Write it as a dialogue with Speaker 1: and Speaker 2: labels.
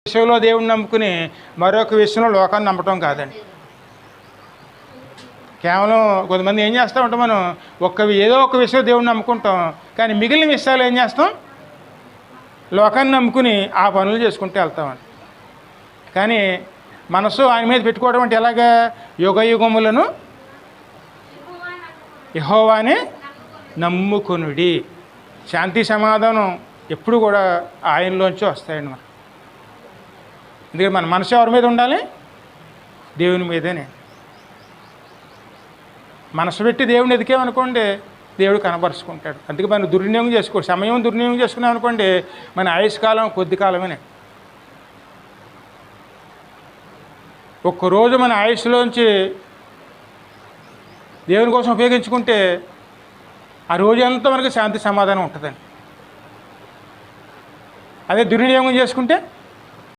Speaker 1: విషయంలో దేవుడిని నమ్ముకుని మరొక విషయంలో లోకాన్ని నమ్మటం కాదండి. కేవలం కొంతమంది ఏం చేస్తూ ఉంటాం, మనం ఏదో ఒక విషయం దేవుడిని నమ్ముకుంటాం, కానీ మిగిలిన విషయాలు ఏం చేస్తాం, లోకాన్ని నమ్ముకుని ఆ పనులు చేసుకుంటూ వెళ్తామండి. కానీ మనసు ఆయన మీద పెట్టుకోవడం అంటే ఎలాగా, యుగ యుగములను యెహోవానే నమ్ముకొనుడి. శాంతి సమాధానం ఎప్పుడు కూడా ఆయనలోంచి వస్తాయండి. మనం ఎందుకంటే మన మనసు ఎవరి మీద ఉండాలి, దేవుని మీదనే. మనసు పెట్టి దేవుని ఎదికేమనుకోండి, దేవుడు కనపరుచుకుంటాడు. అందుకే మనం దుర్వినియోగం చేసుకో, సమయం దుర్వినియోగం చేసుకున్నాం అనుకోండి, మన ఆయుష్కాలం కొద్ది కాలమే. ఒక్కరోజు మన ఆయుష్లోంచి దేవుని కోసం ఉపయోగించుకుంటే ఆ రోజంతా మనకి శాంతి సమాధానం ఉంటుందండి. అదే దుర్వినియోగం చేసుకుంటే